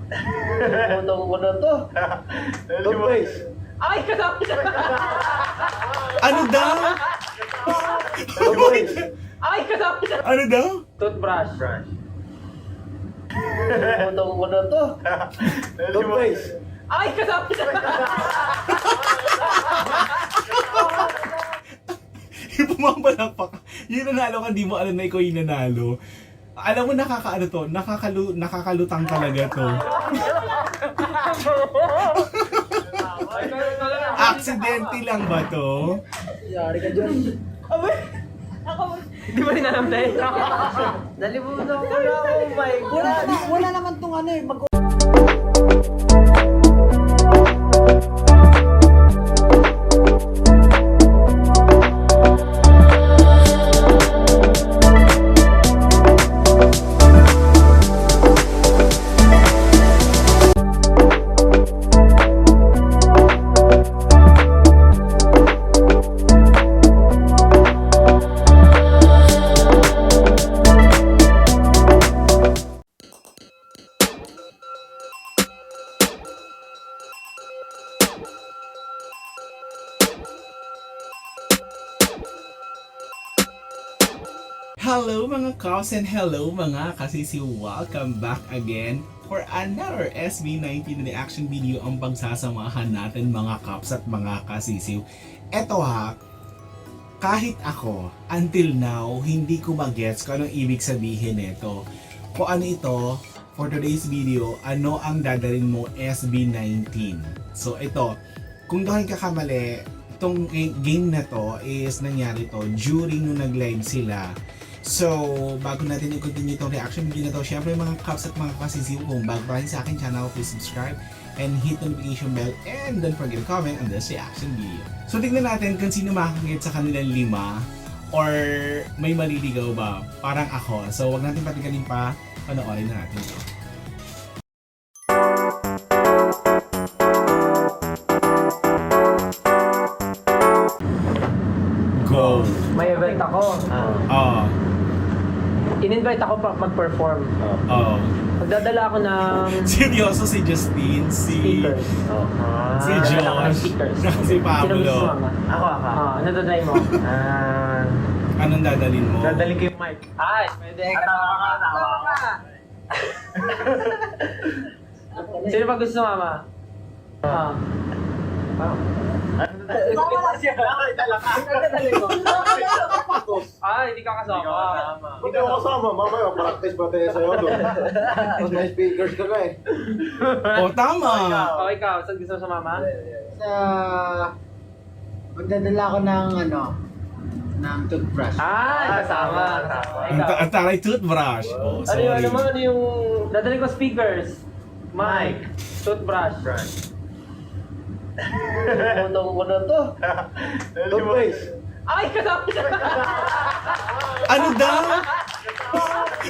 Utang ko na to. Toothpaste. Ay, kasama siya! Ano daw? Toothpaste. Ay, kasama siya! Ano daw? Toothbrush. Utang ko na to. Toothpaste. Ay, kasama siya! Yung pumapalakpak. Yung nanalo ka, di mo alam na ikaw yung nanalo. Alam mo, nakakaano to, nakakalutang talaga to. Aksidente lang ba to? Yari ka dyan. Hindi mo rin alam tayo. Nalimutan ko na. Oh my God. Wala naman tong ano eh. Hello mga kaos and hello mga kasisi. Welcome back again for another SB19 reaction video ang pagsasamahan natin mga kaps at mga kasisiw. Eto ha, kahit ako, until now, hindi ko magets kung anong ibig sabihin nito. Kung ano ito, for today's video, ano ang dadalhin mo SB19. So ito, kung doon kakamali, itong game na to is nangyari to during nung nag-live sila. So, bago natin i-continue itong reaction video na to, syempre mga kaps at mga kasisiw, kung bago pa rin sa aking channel, please subscribe and hit the notification bell and don't forget to comment on this reaction video. So, tignan natin kung sino makakagit sa kanilang lima or may maliligaw ba, parang ako. So, wag natin patigalin pa, panoorin na natin ito. Go! May event ako. In-invite ako pa mag-perform. Oh. Magdadala ako ng Seryoso si Justine, si speakers. si Magdadala ako ng Josh, speakers. si Sino gusto Pablo. sumama? Ako. Ano dadalhin mo? Anong dadalhin mo? Dadali ko yung mic. Ay, pwede. Tawa ka. Sino pa gusto sumama? Hindi ka kasama. Hindi ako kasama. Mamaya, practice pa tayo sa'yo doon. Tapos may speakers ka na eh. Oh, tama! Ikaw, saan gusto mo sumama? Sa... Magdadala ako ng ano, ng toothbrush. Kasama. Ikaw. Ang taray toothbrush. Oh, sorry. Ano yung... Dadalhin ko speakers, mic, toothbrush. Utang ko na to. Toothpaste. Ay, kasama siya! Ano daw?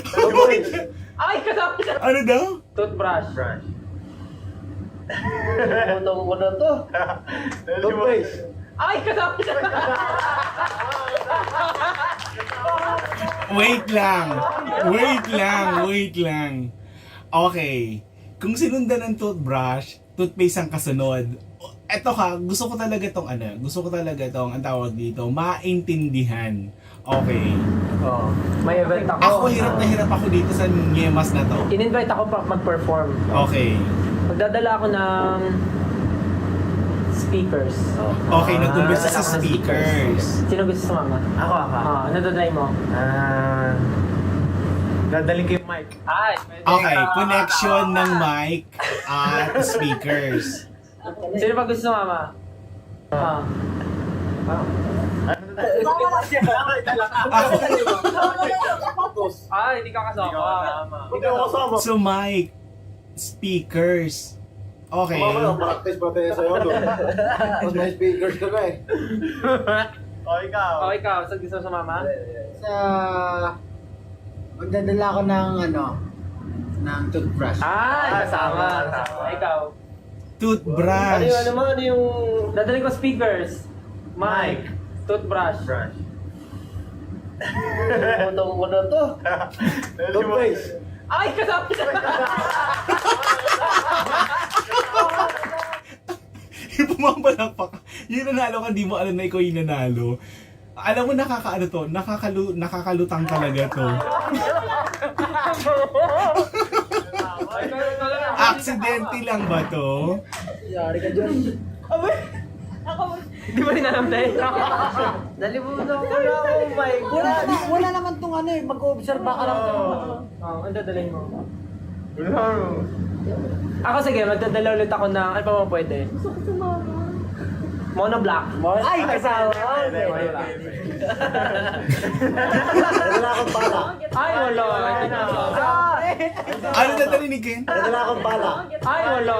Toothpaste. Ay, kasama siya! Ano daw? Toothbrush. Utang ko na to. Toothpaste. Ay, kasama siya! Wait lang. Okay. Kung sinundan ng toothbrush, toothpaste ang kasunod. Eto ka, gusto ko talaga ang tawag dito, maintindihan. Okay. May event ako. Ako hirap ako dito sa nyemas na to. In-invite ako pa mag-perform. Okay. Magdadala ako ng speakers. Okay, nag-umpisa sa speakers. Sino gusto sumama? Ako. Ano dadalhin mo? Dadali ko yung mic. Ay, pwede. Okay, connection ng mic at speakers. Sino pa gusto sumama? Hindi ka kasama. Hindi ako kasama. So mic, speakers. Okay. Mamaya, practice pa tayo sa'yo doon. Tapos may speakers ka na eh. Ikaw, saan gusto mo sumama? Sa... Magdadala ako ng ano, ng toothbrush. Kasama. Ikaw. Toothbrush. Ano yung... Dadalhin ko speakers, mic, toothbrush. Utang ko na to. Toothpaste. Ay, kasama siya! Pumapalakpak. Yung nanalo ka, di mo alam na ikaw yung nanalo. Alam mo, nakakaano to, nakakalutang talaga to. Aksidente lang ba to? Yari ka dyan. Hindi mo rin alam dahil. Nalimutan ko na, oh my God. Wala naman tong ano eh, mag-observe ka lang. Oo, ang dadalhin mo. Ako sige, magdadala ulit ako ng, ano pa mo pwede? Monoblock. Ay, kasama. Nadala akong bala. Ay, wala. Ano dadali ni Ken? Nadala akong bala. Ay, wala.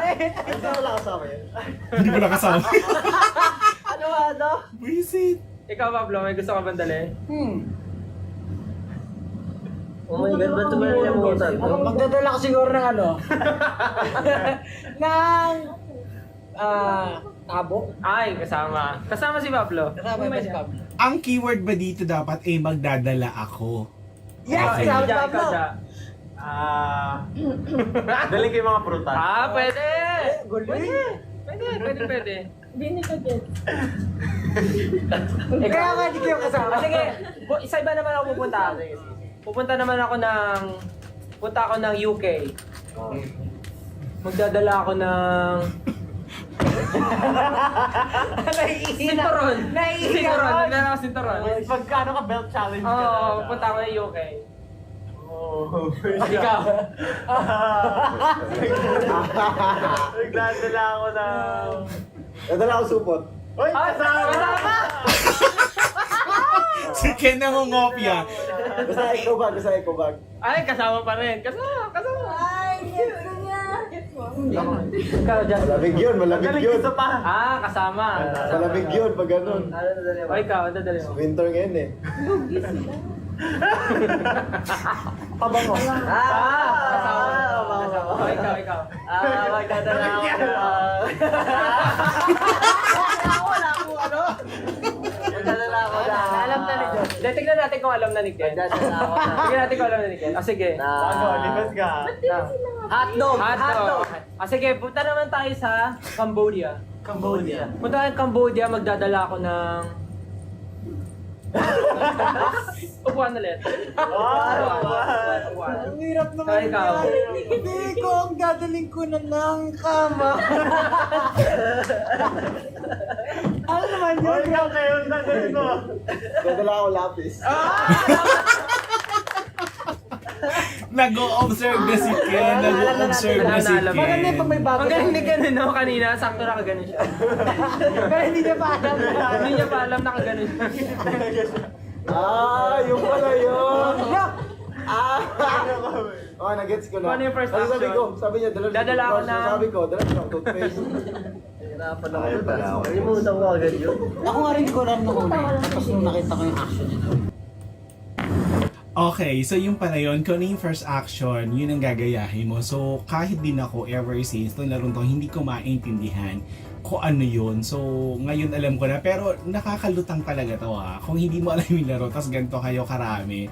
Hindi wala kasama yun. Hindi mo nakasama. Ano? Visit. Ikaw, Pablo, may gusto ka bang dali? Oh my God, ba't naman nilimutan? Magdadala ko siguro ng ano? ng... tabok? Ay, kasama. Kasama si Pablo. Kasama ba si Pablo? Ang keyword ba dito dapat ay magdadala ako? Yes! Okay. Kasama si Ikaw, Pablo! ikaw, Daling kayo mga prutas. pwede! Guloy! Pwede. Bini ko din. Kaya nga hindi kayo kasama. Sige, isa iba naman ako pupunta. Punta ako ng UK. Magdadala ako ng... Sinturon! Sinturon! Magdadala ako sinturon. Magkano ka belt challenge Oo, punta ako ng UK. Ikaw. Nagdadala ako ng... Nadala ako supot. Uy, Ay, kasama! Si Ken nangungopia. Basta ikaw bag. Ay, kasama pa rin. Kasama. Ay, gets ko niya. Gets mo? Ikaw, Jan. Malamig yun. Kasama. Malamig yun pag ganun. O, ikaw, ang dadali mo. Winter ngayon eh. Pabango. Kasama. O, ikaw. Magdadala ako ng... Wala ko ano? Magdadala ako ng... Alam na ni Jan. Then, tignan natin kung alam na ni Ken. Magdadala ako ng... Tignan natin kung alam na ni Ken. Sige. Lipas ka. Hotdog! Hotdog. Sige, punta naman tayo sa Cambodia. Punta tayo ng Cambodia, magdadala ako ng... Upuan ulit. Upuan. Ang hirap naman Ikaw. Hindi ko ang dadaling ko na ng kama. Ano naman yun? Nadala ako lapis. Nag-o-observe na si Ken. Nag-o-observe na si Alam. Maganda Ken. pag may bago. Ang galing ni Ganun, no? Kanina, sakto nakaganon siya. Pero hindi niya pa alam. Hindi niya pa alam nakaganon siya. Yung pala yun. Look! Nagets ko na. Ano yung first Sabi action? ko, sabi niya, Dadala ako ng- Sabi ko, dala ko ng toothpaste. Hirapan ako dun. Nalimutan ko agad yun. Ako nga rin ko alam nung una. Tapos nung nakita ko yung action niya. Okay, so yung pala yun, kung ano yung first action, yun ang gagayahin mo. So, kahit din ako, ever since, itong larong to, hindi ko maintindihan kung ano yun. So, ngayon alam ko na, pero nakakalutang talaga to ha. Kung hindi mo alam yung laro, tas ganito kayo karami,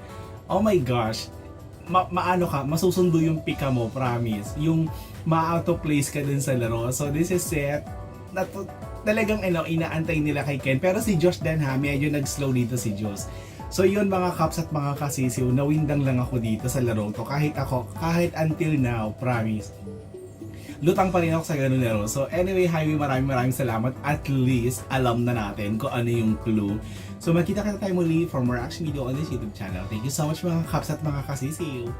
oh my gosh, maano ka, masusundo yung pika mo, promise. Yung ma-auto place ka dun sa laro. So, this is it. Talagang inaantay nila kay Ken. Pero si Josh din ha, medyo nag-slow dito si Josh. So yun mga kaps at mga kasisiw, nawindang lang ako dito sa laro to. Kahit until now, promise. Lutang pa rin ako sa ganun laro. So anyway, highway, maraming salamat. At least, alam na natin kung ano yung clue. So magkita-kita tayo muli for more action video on this YouTube channel. Thank you so much mga kaps at mga kasisiw.